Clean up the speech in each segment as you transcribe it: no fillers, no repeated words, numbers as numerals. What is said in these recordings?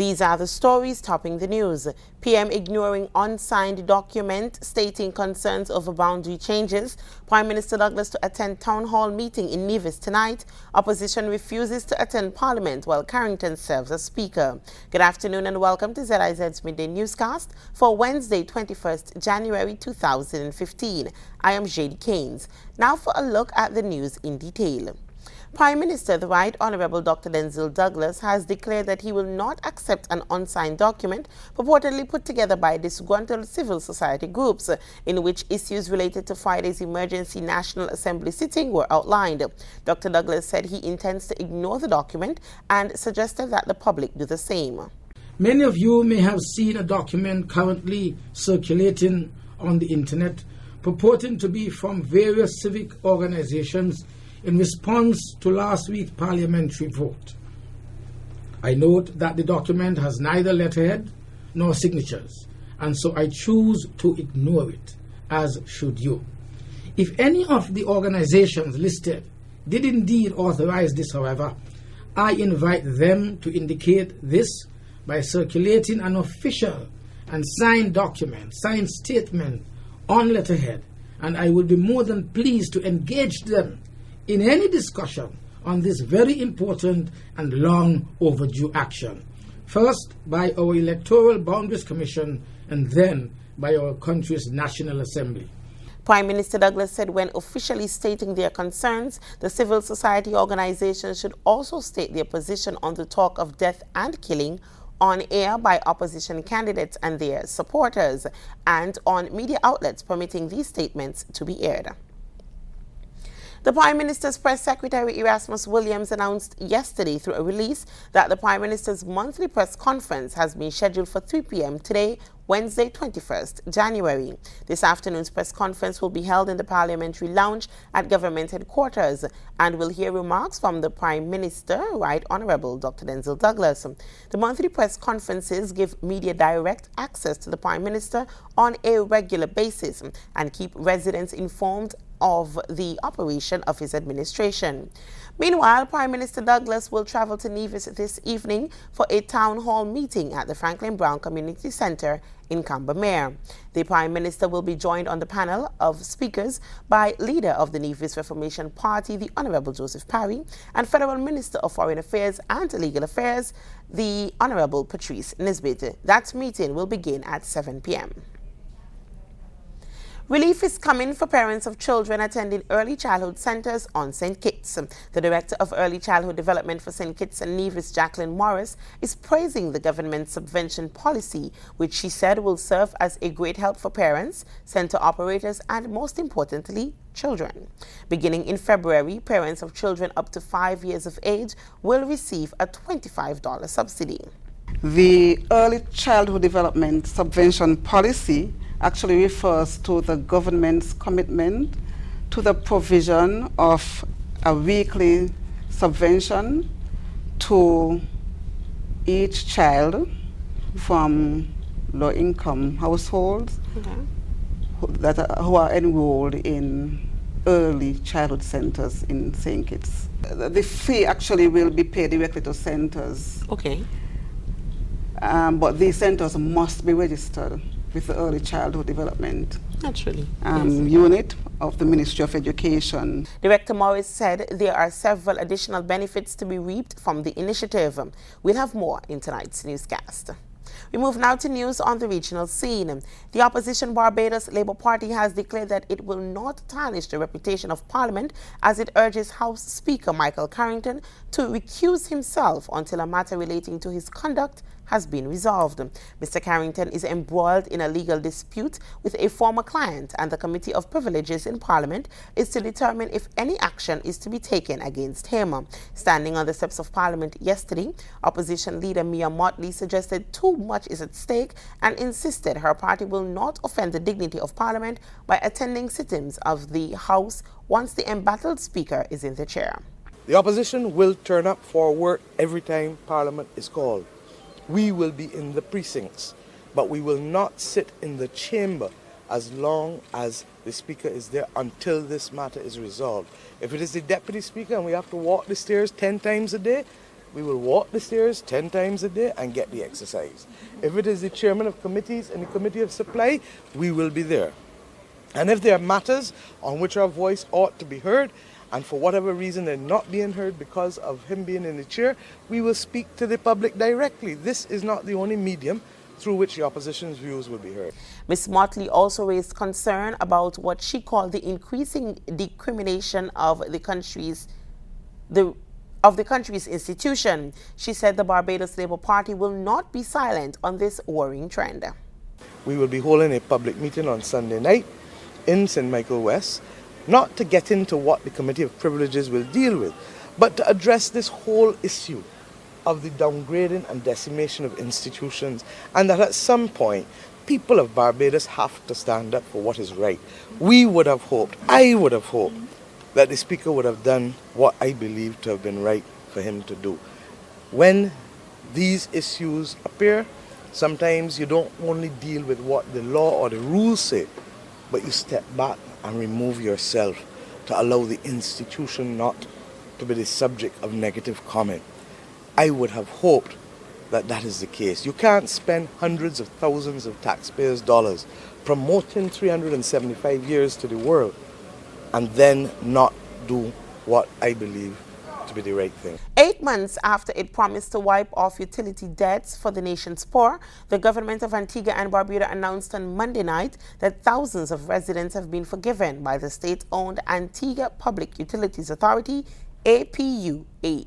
These are the stories topping the news. PM ignoring unsigned document stating concerns over boundary changes. Prime Minister Douglas to attend town hall meeting in Nevis tonight. Opposition refuses to attend Parliament while Carrington serves as Speaker. Good afternoon and welcome to ZIZ Midday Newscast for Wednesday, 21st January 2015. I am Jade Keynes. Now for a look at the news in detail. Prime Minister, the Right Honourable Dr. ZIZ Douglas, has declared that he will not accept an unsigned document purportedly put together by disgruntled civil society groups, in which issues related to Friday's emergency National Assembly sitting were outlined. Dr. Douglas said he intends to ignore the document and suggested that the public do the same. Many of you may have seen a document currently circulating on the internet purporting to be from various civic organizations in response to last week's parliamentary vote. I note that the document has neither letterhead nor signatures, and so I choose to ignore it, as should you. If any of the organizations listed did indeed authorize this, however, I invite them to indicate this by circulating an official and signed document, signed statement on letterhead, and I will be more than pleased to engage them in any discussion on this very important and long overdue action, first by our Electoral Boundaries Commission and then by our country's National Assembly. Prime Minister Douglas said when officially stating their concerns, the civil society organizations should also state their position on the talk of death and killing on air by opposition candidates and their supporters, and on media outlets permitting these statements to be aired. The Prime Minister's Press Secretary Erasmus Williams announced yesterday through a release that the Prime Minister's monthly press conference has been scheduled for 3 p.m. today, Wednesday, 21st January. This afternoon's press conference will be held in the Parliamentary Lounge at Government Headquarters and will hear remarks from the Prime Minister, Right Honourable Dr. ZIZ Douglas. The monthly press conferences give media direct access to the Prime Minister on a regular basis and keep residents informed of the operation of his administration. Meanwhile, Prime Minister Douglas will travel to Nevis this evening for a town hall meeting at the Franklin Brown Community Centre in Cambermere. The Prime Minister will be joined on the panel of speakers by leader of the Nevis Reformation Party, the Honourable Joseph Parry, and Federal Minister of Foreign Affairs and Legal Affairs, the Honourable Patrice Nisbet. That meeting will begin at 7 p.m. Relief is coming for parents of children attending early childhood centers on St. Kitts. The Director of Early Childhood Development for St. Kitts and Nevis, Jacqueline Morris, is praising the government's subvention policy, which she said will serve as a great help for parents, center operators, and most importantly, children. Beginning in February, parents of children up to 5 years of age will receive a $25 subsidy. The Early Childhood Development Subvention Policy actually refers to the government's commitment to the provision of a weekly subvention to each child from low-income households who are enrolled in early childhood centers in St. Kitts. The fee actually will be paid directly to centers. Okay. But these centers must be registered with the Early Childhood Development unit of the Ministry of Education. Director Morris said there are several additional benefits to be reaped from the initiative. We'll have more in tonight's newscast. We move now to news on the regional scene. The opposition Barbados Labour Party has declared that it will not tarnish the reputation of Parliament as it urges House Speaker Michael Carrington to recuse himself until a matter relating to his conduct has been resolved. Mr. Carrington is embroiled in a legal dispute with a former client, and the Committee of Privileges in Parliament is to determine if any action is to be taken against him. Standing on the steps of Parliament yesterday, opposition leader Mia Motley suggested too much is at stake and insisted her party will not offend the dignity of Parliament by attending sittings of the House once the embattled Speaker is in the chair. The opposition will turn up for work every time Parliament is called. We will be in the precincts, but we will not sit in the chamber as long as the Speaker is there until this matter is resolved. If it is the Deputy Speaker and we have to walk the stairs 10 times a day, we will walk the stairs 10 times a day and get the exercise. If it is the chairman of committees in the committee of supply, we will be there. And if there are matters on which our voice ought to be heard, and for whatever reason they're not being heard because of him being in the chair, we will speak to the public directly. This is not the only medium through which the opposition's views will be heard. Ms. Motley also raised concern about what she called the increasing decrimination of the country's institution. She said the Barbados Labour Party will not be silent on this worrying trend. We will be holding a public meeting on Sunday night in St. Michael West, not to get into what the Committee of Privileges will deal with, but to address this whole issue of the downgrading and decimation of institutions, and that at some point people of Barbados have to stand up for what is right. We would have hoped, I would have hoped, that the Speaker would have done what I believe to have been right for him to do. When these issues appear, sometimes you don't only deal with what the law or the rules say, but you step back and remove yourself to allow the institution not to be the subject of negative comment. I would have hoped that that is the case. You can't spend hundreds of thousands of taxpayers' dollars promoting 375 years to the world and then not do what I believe to be the right thing. 8 months after it promised to wipe off utility debts for the nation's poor, the government of Antigua and Barbuda announced on Monday night that thousands of residents have been forgiven by the state-owned Antigua Public Utilities Authority, APUA.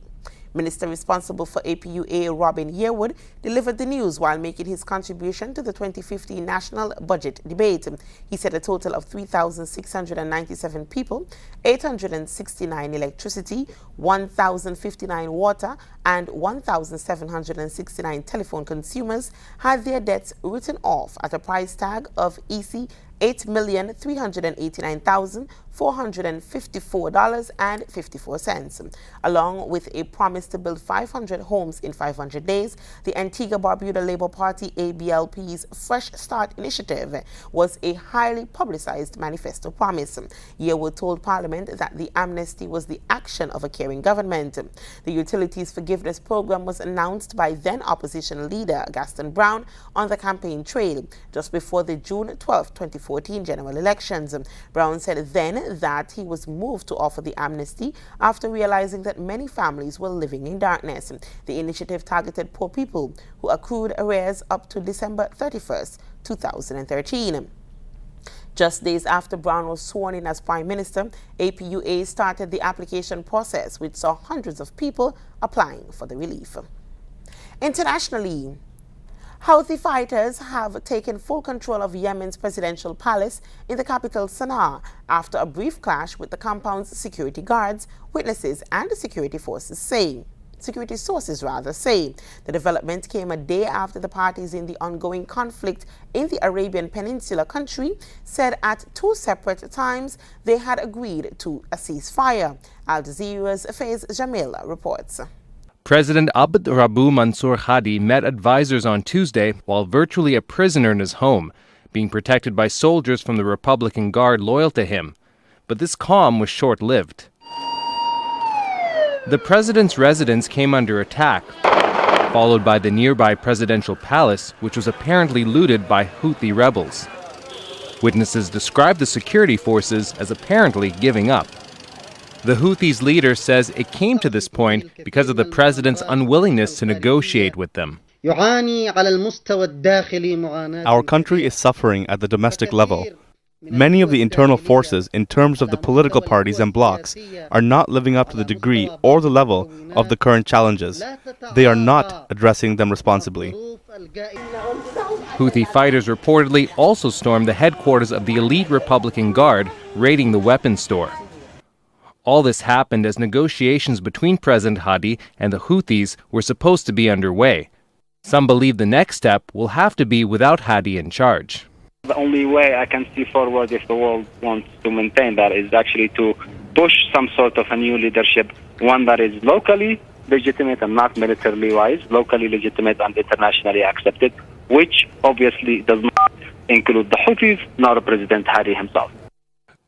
Minister responsible for APUA, Robin Yearwood, delivered the news while making his contribution to the 2015 national budget debate. He said a total of 3,697 people, 869 electricity, 1,059 water, and 1,769 telephone consumers had their debts written off at a price tag of EC $8,389,454.54. Along with a promise to build 500 homes in 500 days, the Antigua-Barbuda Labour Party ABLP's Fresh Start initiative was a highly publicized manifesto promise. Yearwood told Parliament that the amnesty was the action of a caring government. The Utilities Forgiveness Program was announced by then opposition leader Gaston Brown on the campaign trail just before the June 12, 2014 general elections. Brown said then that he was moved to offer the amnesty after realizing that many families were living in darkness. The initiative targeted poor people who accrued arrears up to December 31st, 2013. Just days after Brown was sworn in as Prime Minister, APUA started the application process, which saw hundreds of people applying for the relief. Internationally, Houthi fighters have taken full control of Yemen's presidential palace in the capital Sana'a after a brief clash with the compound's security guards, witnesses and security sources say. The development came a day after the parties in the ongoing conflict in the Arabian Peninsula country said at two separate times they had agreed to a ceasefire. Al Jazeera's Faiz Jamil reports. President Abd Rabbu Mansour Hadi met advisors on Tuesday while virtually a prisoner in his home, being protected by soldiers from the Republican Guard loyal to him. But this calm was short-lived. The president's residence came under attack, followed by the nearby presidential palace, which was apparently looted by Houthi rebels. Witnesses described the security forces as apparently giving up. The Houthis' leader says it came to this point because of the president's unwillingness to negotiate with them. Our country is suffering at the domestic level. Many of the internal forces, in terms of the political parties and blocs, are not living up to the degree or the level of the current challenges. They are not addressing them responsibly. Houthi fighters reportedly also stormed the headquarters of the elite Republican Guard, raiding the weapons store. All this happened as negotiations between President Hadi and the Houthis were supposed to be underway. Some believe the next step will have to be without Hadi in charge. The only way I can see forward if the world wants to maintain that is actually to push some sort of a new leadership, one that is locally legitimate and not militarily wise, locally legitimate and internationally accepted, which obviously does not include the Houthis nor President Hadi himself.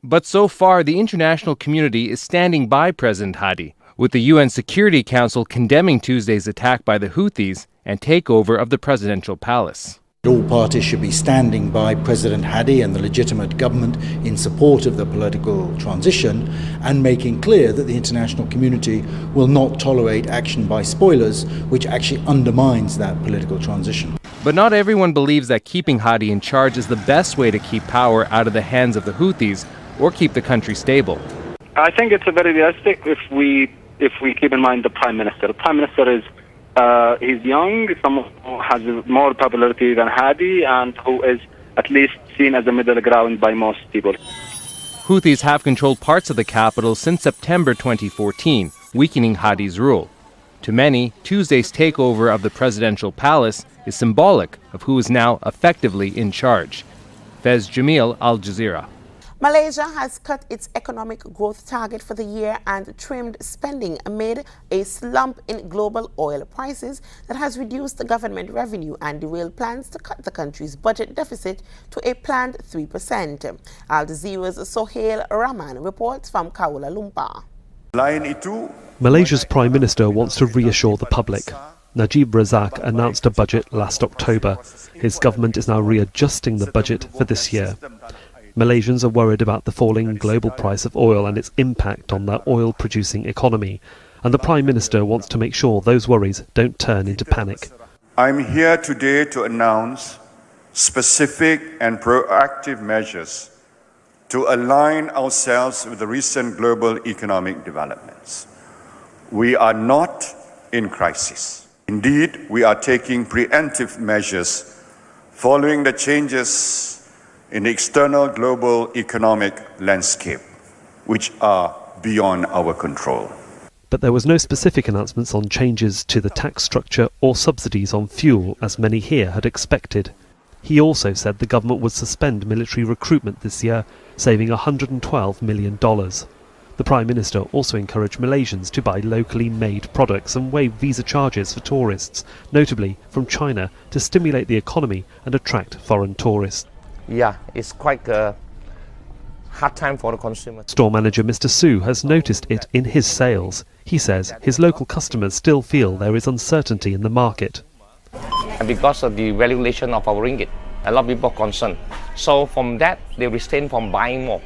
But so far, the international community is standing by President Hadi, with the UN Security Council condemning Tuesday's attack by the Houthis and takeover of the presidential palace. All parties should be standing by President Hadi and the legitimate government in support of the political transition and making clear that the international community will not tolerate action by spoilers which actually undermines that political transition. But not everyone believes that keeping Hadi in charge is the best way to keep power out of the hands of the Houthis or keep the country stable. I think it's very realistic if we keep in mind the Prime Minister. The Prime Minister is he's young, someone who has more popularity than Hadi, and who is at least seen as a middle ground by most people. Houthis have controlled parts of the capital since September 2014, weakening Hadi's rule. To many, Tuesday's takeover of the presidential palace is symbolic of who is now effectively in charge. Fez Jamil, Al Jazeera. Malaysia has cut its economic growth target for the year and trimmed spending amid a slump in global oil prices that has reduced the government revenue and derailed plans to cut the country's budget deficit to a planned 3%. Al Jazeera's Sohail Rahman reports from Kuala Lumpur. Malaysia's Prime Minister wants to reassure the public. Najib Razak announced a budget last October. His government is now readjusting the budget for this year. Malaysians are worried about the falling global price of oil and its impact on their oil-producing economy, and the Prime Minister wants to make sure those worries don't turn into panic. I'm here today to announce specific and proactive measures to align ourselves with the recent global economic developments. We are not in crisis. Indeed, we are taking preemptive measures following the changes in the external global economic landscape, which are beyond our control. But there was no specific announcements on changes to the tax structure or subsidies on fuel, as many here had expected. He also said the government would suspend military recruitment this year, saving $112 million. The Prime Minister also encouraged Malaysians to buy locally made products and waive visa charges for tourists, notably from China, to stimulate the economy and attract foreign tourists. Yeah, it's quite a hard time for the consumer. Store manager Mr. Su has noticed it in his sales. He says his local customers still feel there is uncertainty in the market. And because of the valuation of our ringgit, a lot of people are concerned. So from that, they refrain from buying more.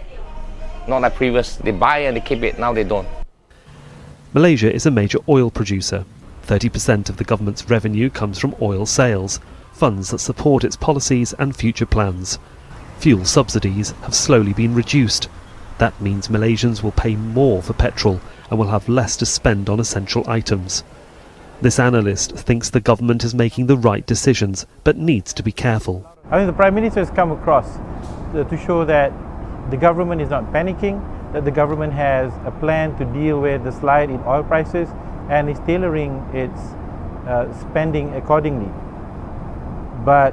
Not like previous, they buy and they keep it, now they don't. Malaysia is a major oil producer. 30% of the government's revenue comes from oil sales, funds that support its policies and future plans. Fuel subsidies have slowly been reduced. That means Malaysians will pay more for petrol and will have less to spend on essential items. This analyst thinks the government is making the right decisions, but needs to be careful. I think the Prime Minister has come across to show that the government is not panicking, that the government has a plan to deal with the slide in oil prices and is tailoring its spending accordingly. But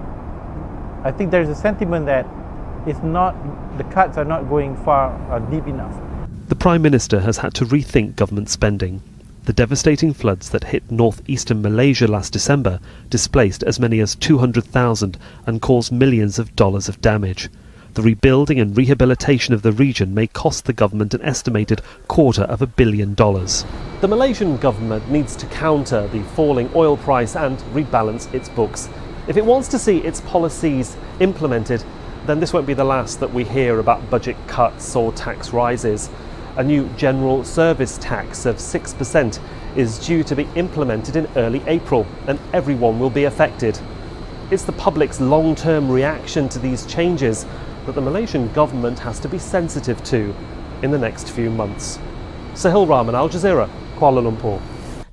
I think there's a sentiment that the cuts are not going far or deep enough. The Prime Minister has had to rethink government spending. The devastating floods that hit northeastern Malaysia last December displaced as many as 200,000 and caused millions of dollars of damage. The rebuilding and rehabilitation of the region may cost the government an estimated $250 million. The Malaysian government needs to counter the falling oil price and rebalance its books. If it wants to see its policies implemented, then this won't be the last that we hear about budget cuts or tax rises. A new general service tax of 6% is due to be implemented in early April, and everyone will be affected. It's the public's long-term reaction to these changes that the Malaysian government has to be sensitive to in the next few months. Sohail Rahman, Al Jazeera, Kuala Lumpur.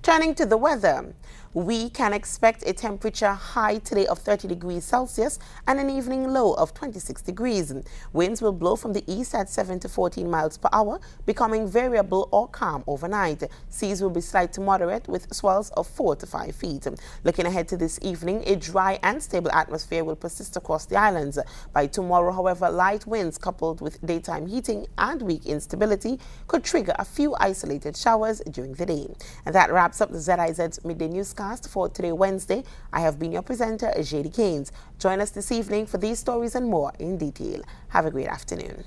Turning to the weather, we can expect a temperature high today of 30 degrees Celsius and an evening low of 26 degrees. Winds will blow from the east at 7 to 14 miles per hour, becoming variable or calm overnight. Seas will be slight to moderate with swells of 4 to 5 feet. Looking ahead to this evening, a dry and stable atmosphere will persist across the islands. By tomorrow, however, light winds coupled with daytime heating and weak instability could trigger a few isolated showers during the day. And that wraps up the ZIZ Midday Newscast for today, Wednesday. I have been your presenter, JD Keynes. Join us this evening for these stories and more in detail. Have a great afternoon.